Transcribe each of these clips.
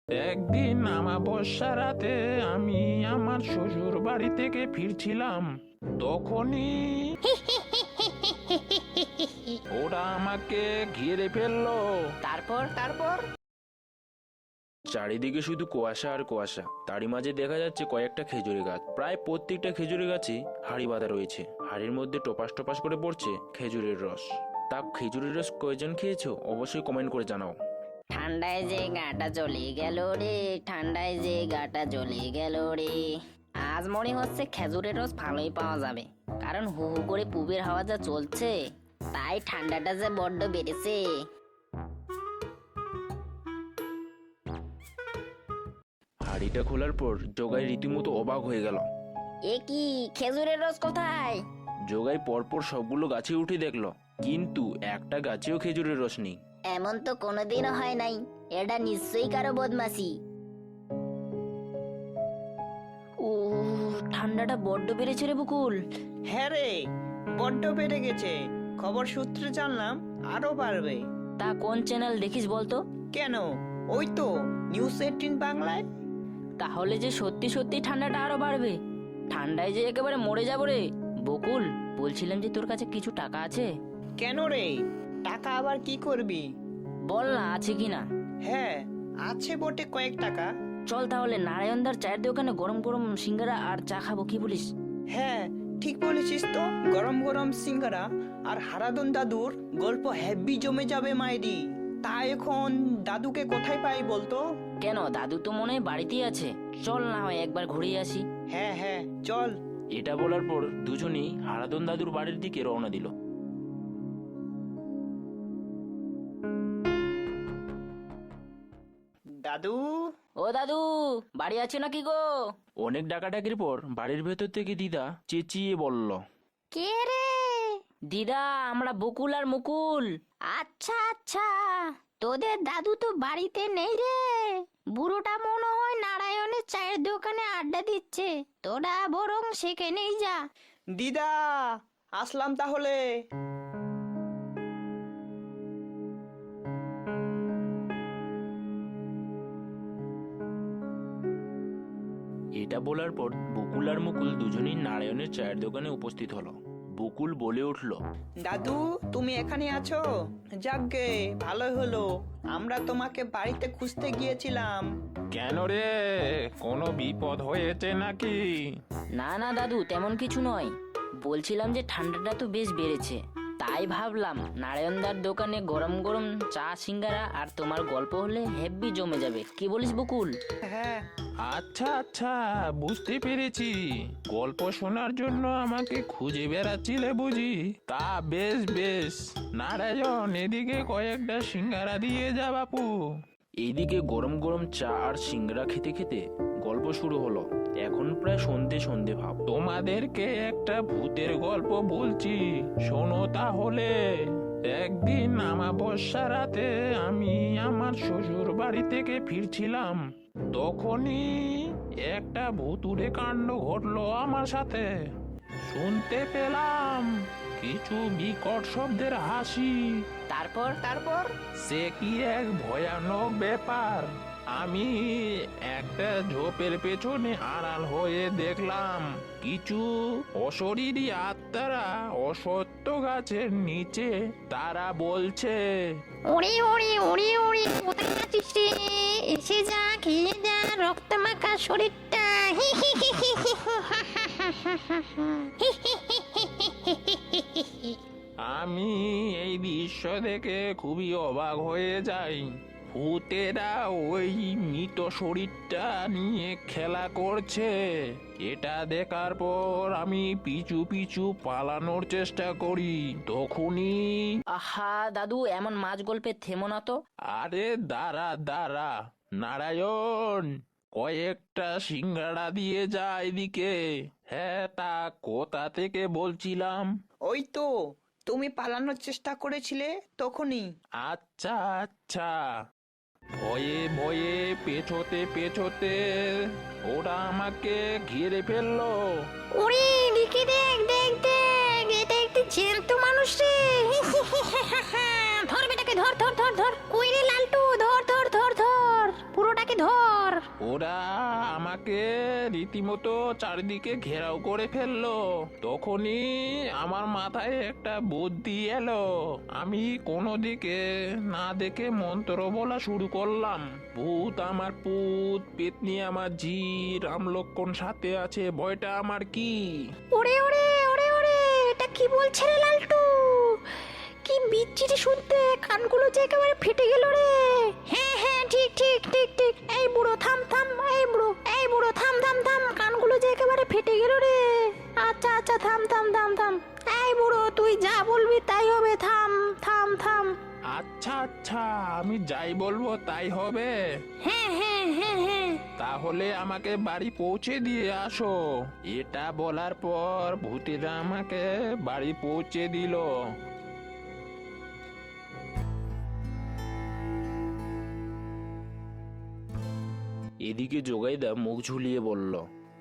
একদিন অমাবস্যা রাতে আমি আমার শ্বশুর বাড়ি থেকে ফিরছিলাম, তখনই ওরা আমাকে ঘিরে ফেললো। তারপর তারপর চারিদিকে শুধু কুয়াশা আর কুয়াশা। তারই মাঝে দেখা যাচ্ছে কয়েকটা খেজুরি গাছ। প্রায় প্রত্যেকটা খেজুরি গাছই হাঁড়ি বাঁধা রয়েছে। হাঁড়ির মধ্যে টপাস টপাস করে পড়ছে খেজুরের রস। তা খেজুরের রস কয়জন খেয়েছো অবশ্যই কমেন্ট করে জানাও। ঠান্ডায় যে গাটা জ্বলে গেল রে, ঠান্ডায় যে গাটা জ্বলে গেল রে। আজ মনে হচ্ছে খেজুরের রস ভালোই পাওয়া যাবে, কারণ হু হু করে পুবের হাওয়া যা চলছে, তাই ঠান্ডাটা যে বড্ড বেড়েছে। হাঁড়িটা খোলার পর জগাই রীতিমতো অবাক হয়ে গেল। এ কি, খেজুরের রস কোথায়? জগাই পরপর সবগুলো গাছে উঠে দেখলো, কিন্তু একটা গাছেও খেজুরের রস নেই। এমন তো কোনোদিনও হয় নাই, এটা নিশ্চয়ই কারো বদমাশি। ও, ঠান্ডাটা বড্ড বেড়েছে রে বকুল। হ্যাঁ রে, বড্ড বেড়ে গেছে। খবর সূত্রে জানলাম আরো বাড়বে। তা কোন চ্যানেল দেখিস বলতো? কেন, ওই তো নিউজ 18 বাংলায়। তাহলে যে সত্যি সত্যি ঠান্ডাটা আরো বাড়বে, ঠান্ডায় যে একেবারে মরে যাবো রে। বকুল, বলছিলাম যে তোর কাছে কিছু টাকা আছে? কেন রে, টাকা আবার কি করবি? বল না আছে কিনা। হ্যাঁ, আছে বটে কয়েক টাকা। চল তাহলে নারায়ণদার চায়ের দোকানে গরম গরম সিঙ্গারা আর চা খাবো, কি বলিস? হ্যাঁ, ঠিক বলেছিস তো। গরম গরম সিঙ্গারা আর হারাদন দাদুর গল্প হেভি জমে যাবে মাইরি। তা এখন দাদুকে কোথায় পাই বলতো? কেন, দাদু তো মনে হয় বাড়িতেই আছে। চল না হয় একবার ঘুরে আসি। হ্যাঁ হ্যাঁ, চল। এটা বলার পর দুজনেই হারাদন দাদুর বাড়ির দিকে রওনা দিল। দাদু, ও দাদু, বাড়ি আছো নাকি গো? অনেক ডাকাডাকির পর বাড়ির ভেতর থেকে দিদা চেঁচিয়ে বলল, কে রে? দিদা, আমরা বকুল আর মুকুল। আচ্ছা আচ্ছা, তোদের দাদু তো বাড়িতে নেই রে। বুড়োটা মনে হয় নারায়ণের চায়ের দোকানে আড্ডা দিচ্ছে, তোরা বরং সেখানেই যা। দিদা, আসলাম তাহলে। এটা বলার পর বকুল আর মুকুল দুজনেই নারায়ণের চায়ের দোকানে উপস্থিত হলো। বকুল বলে উঠল, দাদু, তুমি এখানে আছো? যাকগে, ভালোই হলো। আমরা তোমাকে বাড়িতে খুঁজতে গিয়েছিলাম। কেন রে, কোনো বিপদ হয়েছে নাকি? না না দাদু, তেমন কিছু নয়। বলছিলাম যে ঠান্ডাটা তো বেশ বেড়েছে, তাই ভাবলাম নারায়ণদার দোকানে গরম গরম চা সিঙ্গারা আর তোমার গল্প হলে হেব্বি জমে যাবে, কি বলিস বকুল? হ্যাঁ, আচ্ছা আচ্ছা, বুঝতে পেরেছি। গল্প শোনার জন্য আমাকে খুঁজে বেড়াচ্ছিলে বুঝি। তা বেশ বেশ, নারায়ণ এদিকে কয়েকটা সিঙ্গারা দিয়ে যা বাপু। এইদিকে গরম গরম চা আর সিঙ্গারা খেতে খেতে গল্প শুরু হলো। এখন প্রায় সন্ধে সন্ধে ভাব। তোমাদেরকে একটা ভূতের গল্প বলছি, শোনো তাহলে। একদিন অমাবস্যা রাতে আমি আমার শ্বশুর বাড়ি থেকে ফিরছিলাম, তখনই একটা ভুতুড়ে কাণ্ড ঘটলো আমার সাথে। শুনতে পেলাম কিছু বিকট শব্দের হাসি। তারপর তারপর সে কি এক ভয়ানক ব্যাপার! আমি একটা ঝোপের পেছনে আড়াল হয়ে দেখলাম কিছু অশরীরী আত্মারা অসত্য গাছের নিচে তারা বলছে, ওরে ওরে ওরে ওরে, কোথায় আছিস রে? এসে যা, খেয়ে যা রক্ত মাখা শরীরটা। আমি এই দৃশ্য দেখে খুবই অবাক হয়ে যাই। ভূতেরা ওই মৃত শরীরটা নিয়ে খেলা করছে। এটা দেখার পর আমি পিছু পিছু পালানোর চেষ্টা করি, তখনই আহা দাদু, এমন মাঝ গল্পে থেমো না তো। আরে দাঁড়া দাঁড়া নারায়ণ, কয়েকটা সিঙ্গাড়া দিয়ে যা এদিকে। হ্যাঁ, তা কোথা থেকে বলছিলাম? ওই তো তুমি পালানোর চেষ্টা করেছিলে তখনই। আচ্ছা আচ্ছা, ভয়ে ভয়ে পেছোতে পেছোতে ওরা আমাকে ঘিরে ফেললো। ওরে, এদিকে দেখ দেখ দেখ, এটা একটি জ্যান্ত মানুষ রে। ধর বেটাকে, ধর ধর ধর ধর। কই রে লালটু, ধর ধর ধর ধর। পুরোটাকে ওদেরকে ধর। ওরা আমাকে রীতিমতো চারিদিকে ঘেরাও করে ফেললো। তখনই আমার মাথায় একটা বুদ্ধি এলো। আমি কোনো দিকে না দেখে মন্ত্র বলা শুরু করলাম। ভূত আমার পুত, পেতনি আমার ঝি, রাম লক্ষ্মণ সাথে আছে, ভয়টা আমার কি? ওরে ওরে ওরে ওরে, এটা কি বলছে রে লালটু? কি বিচ্ছিরি শুনতে, কানগুলো যে একেবারে ফেটে গেল রে। হ্যাঁ হ্যাঁ, ঠিক ঠিক ঠিক ঠিক। এই বুড়ো থাম থাম, এই বুড়ো থাম থাম থাম, কানগুলো যে একেবারে ফেটে গেল রে। আচ্ছা আচ্ছা, থাম থাম থাম থাম। এই বুড়ো, তুই যা বলবি তাই হবে, থাম থাম থাম। আচ্ছা আচ্ছা, আমি যাই বলবো তাই হবে। হ্যাঁ হ্যাঁ হ্যাঁ হ্যাঁ। তাহলে আমাকে বাড়ি পৌঁছে দিয়ে আসো। এটা বলার পর ভূতেরা আমাকে বাড়ি পৌঁছে দিল। এদিকে জোগাইদা মুখ ঝুলিয়ে বলল,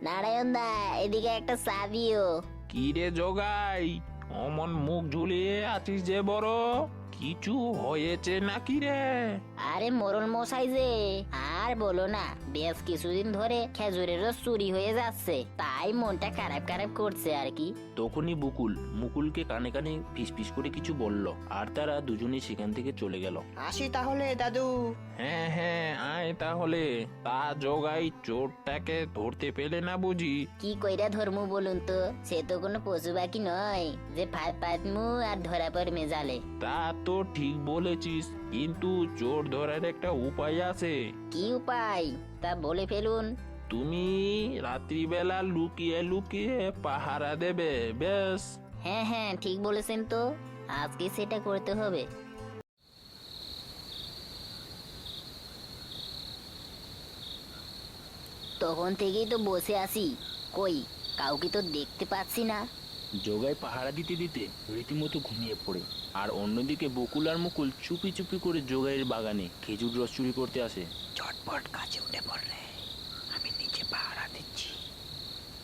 নারায়ণ দা, এদিকে একটা চা দিও। কি রে জগাই, অমন মুখ ঝুলিয়ে আছিস যে? বড় কিছু হয়েছে নাকি রে? আরে মোরল মশাই যে, আর বলো না, বেশ কিছুদিন ধরে খেজুরের রস চুরি হয়ে যাচ্ছে, তাই মনটা খারাপ খারাপ করছে আর কি। তখনই মুকুলকে কানে কানে ফিসফিস করে কিছু বলল, আর তারা দুজনেই সেখান থেকে চলে গেল। আসি তাহলে দাদু। হ্যাঁ হ্যাঁ, আয় তাহলে। তা জগাই, চোরটাকে ধরতে পেলে না বুঝি? কি কইরা ধর্মু বলুন তো? সে তো কোনো পশু পাখি নয় যে ফাঁদ পাতমু আর ধরা পড়বে জালে। তা তো ঠিক বলেছিস, কিন্তু চোর ধরার একটা উপায় আছে। কি উপায় তা বলে ফেলুন। তুমি রাত্রিবেলা লুকিয়ে লুকিয়ে পাহারা দেবে, বেশ? হ্যাঁ হ্যাঁ, ঠিক বলেছেন তো, আজকে সেটা করতে হবে। তখন থেকেই তো বসে আছি, কই কাউকে তো দেখতে পাচ্ছি না। জগাই পাহারা দিতে দিতে রীতিমতো ঘুমিয়ে পড়ে, আর অন্যদিকে বকুল আর মুকুল চুপি চুপি করে জগাইয়ের বাগানে খেজুর রস চুরি করতে আসে। ঝটপট কাছে উঠে পড় রে, আমি নিচে পাহারা দিচ্ছি।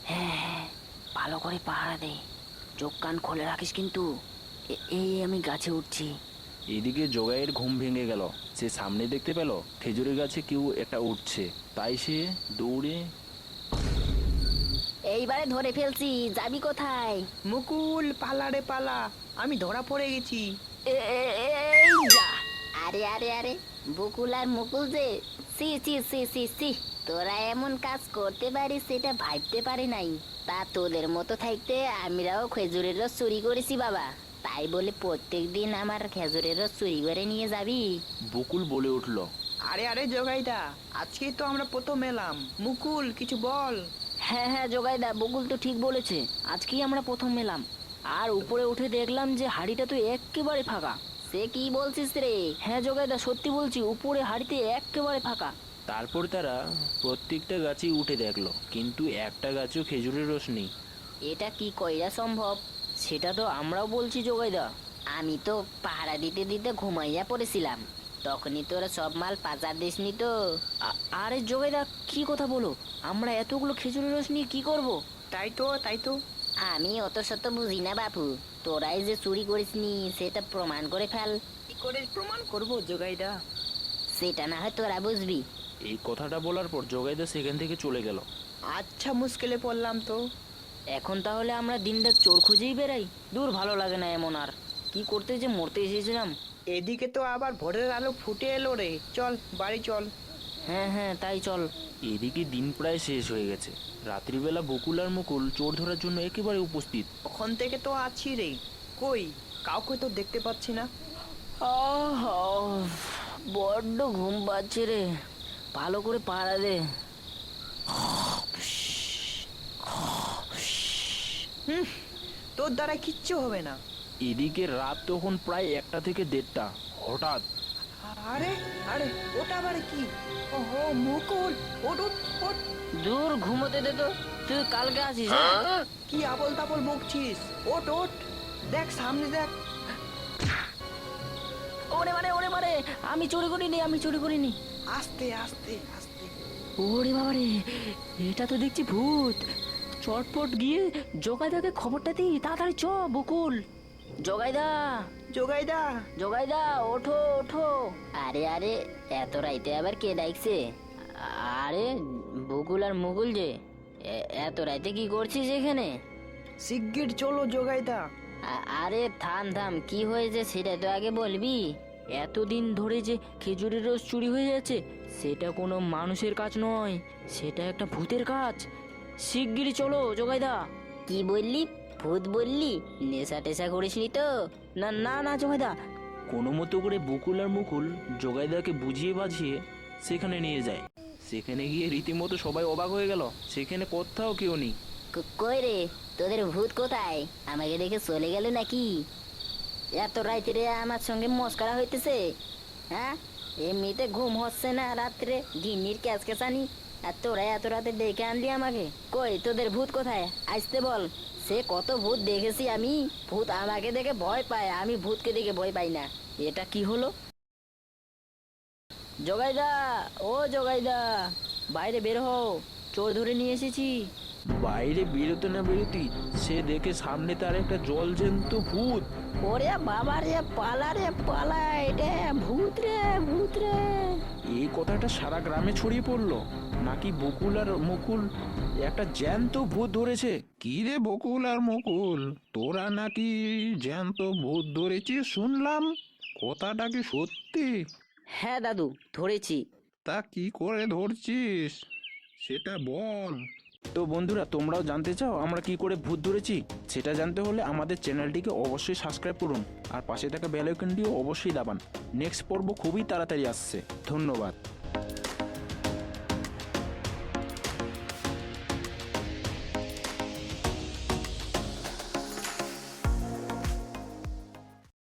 হ্যাঁ হ্যাঁ, ভালো করে পাহারা দে, চোখ কান খোলে রাখিস কিন্তু। এই আমি গাছে উঠছি। এদিকে জগাইয়ের ঘুম ভেঙে গেল। সে সামনে দেখতে পেল খেজুরের গাছে কেউ একটা উঠছে, তাই সে দৌড়ে। এইবারে ধরে ফেলছি, যাবি কোথায়? মুকুল পালা রে পালা, আমি ধরা পড়ে গেছি। এই যা। আরে আরে আরে, বকুল আর মুকুল যে, সি সি সি সি সি, তোরা এমন কাজ করতে পারিস সেটা ভাবতে পারি নাই। তা তোদের মতো থাকতে আমরাও খেজুরের রস চুরি করেছি বাবা, তাই বলে প্রত্যেক দিন আমার খেজুরের রস চুরি করে নিয়ে যাবি? বকুল বলে উঠল, আরে আরে জগাইদা, আজকে তো আমরা প্রথম এলাম। মুকুল কিছু বল। হ্যাঁ হ্যাঁ জগাইদা, বকুল তো ঠিক বলেছে, আজকেই আমরা প্রথম এলাম। আর উপরে উঠে দেখলাম যে হাড়িটা তো একেবারে ফাঁকা। সে কি বলছিস রে? হ্যাঁ জগাইদা, সত্যি বলছি, উপরে হাড়িতে একেবারে ফাঁকা। তারপর তারা প্রত্যেকটা গাছেই উঠে দেখলো, কিন্তু একটা গাছেও খেজুরের রস নেই। এটা কি কইরা সম্ভব? সেটা তো আমরাও বলছি জগাইদা। আমি তো পাহারা দিতে দিতে ঘুমাইয়া পড়েছিলাম, তখনই তোরা সব মাল পাচার দিসনি তো? আরে জগাইদা, কি কথা বলো? আমরা এতগুলো খেজুরের রস নিয়ে কি করব? তাই তো আমি অত শত বুঝি না বাপু, তোরাই যে চুরি করিসনি সেটা প্রমাণ করে ফেল। কি করে প্রমাণ করব জগাইদা? সেটা না হয় তোরা বুঝবি। এই কথাটা বলার পর জগাইদা সেখান থেকে চলে গেল। আচ্ছা, মুশকিলে পড়লাম তো। এখন তাহলে আমরা দিনটা চোর খুঁজেই বেড়াই? দূর, ভালো লাগে না এমন। আর কি করতে যে মরতে এসেছিলাম। এদিকে তো আবার ভোরের আলো ফুটে এলো রে, চল বাড়ি চল। হ্যাঁ হ্যাঁ, তাই চল। এদিকে দিন প্রায় শেষ হয়ে গেছে। রাত্রিবেলা বকুল আর মুকুল চোর ধরার জন্য একেবারে উপস্থিত। ওখান থেকে তো আছি রে, কই কাউকে তো দেখতে পাচ্ছি না। বড্ড ঘুম পাচ্ছে রে, ভালো করে পাহারা দে। তোর দ্বারা কিচ্ছু হবে না। এদিকে রাত তখন প্রায় 1টা থেকে 1:30। হঠাৎ আরে আরে, ওটা আবার কি? ওহো মুকুল, ওঠ ওঠ ওঠ। দূর, ঘুমোতে দে তো, তুই কালকে আসিস। কি আবল তাবল বকছিস? ওঠ ওঠ, দেখ সামনে দেখ। ওরে মারে, আমি চুরি করিনি। আস্তে আস্তে আস্তে। ওরে বাবারে, এটা তো দেখছি ভূত। চটপট গিয়ে জগাইদাকে খবরটা দি, তাড়াতাড়ি চ বকুল। জগাইদা, ওঠো। আরে আরে, এত রাইতে আবার কে ডাকছে? আরে বকুল আর মুকুল যে এত রাতে কি করছিস এখানে? শিগগির চলো জগাইদা। আরে থাম থাম, কি হয়েছে সেটা তো আগে বলবি। এতদিন ধরে যে খেজুরের রস চুরি হয়ে যাচ্ছে সেটা কোনো মানুষের কাজ নয়, সেটা একটা ভূতের কাজ। শিগগিরই চলো জগাইদা। কি বললি? ভূত বললি? নেশা টেশা করিসনি তো? না না না জগাইদা। কোনো মতো করে বকুল আর মুকুল জগাইদাকে বুঝিয়ে বাঝিয়ে সেখানে নিয়ে যায়। সেখানে গিয়ে রীতিমতো সবাই অবাক হয়ে গেল, সেখানে কোথাও কেউ নেই। কই রে, তোদের ভূত কোথায়? আমাকে দেখে চলে গেল নাকি? এত রাইতে রে আমার সঙ্গে মস্করা হইতেছে? হ্যাঁ, এমনিতে ঘুম হচ্ছে না রাত্রে, গিন্নির ক্যাচ ক্যাচানি, আর তোরা এত রাতে ডেকে আনলি আমাকে। কই তোদের ভূত কোথায়? আসতে বল। সে কত ভূত দেখেছি আমি, ভূত আমাকে দেখে ভয় পায়, আমি ভূতকে দেখে ভয় পাই না। এটা কি হলো? জগাইদা, ও জগাইদা, বাইরে বের হও, চোর ধরে নিয়ে এসেছি। বাইরে বেরোতে না বেরোতি সে দেখে সামনে তার একটা জলজ্যান্ত ভূত। ওরে বাবা রে, পালা রে পালা, এটা ভূত রে, ভূত রে। এই কথাটা সারা গ্রামে ছড়িয়ে পড়লো, নাকি বকুল আর মুকুল একটা জ্যান্ত ভূত ধরেছে। কি রে বকুল আর মুকুল, তোরা নাকি জ্যান্ত ভূত ধরেছিস শুনলাম, কথাটা কি সত্যি? হ্যাঁ দাদু, ধরেছি। তা কি করে ধরছিস সেটা বল। তো বন্ধুরা, তোমরাও জানতে চাও আমরা কি করে ভূত ধরেছি? সেটা জানতে হলে আমাদের চ্যানেলটিকে অবশ্যই সাবস্ক্রাইব করুন আর পাশে থাকা বেল আইকনটিও অবশ্যই দাবান। নেক্সট পর্ব খুবই তাড়াতাড়ি আসছে। ধন্যবাদ।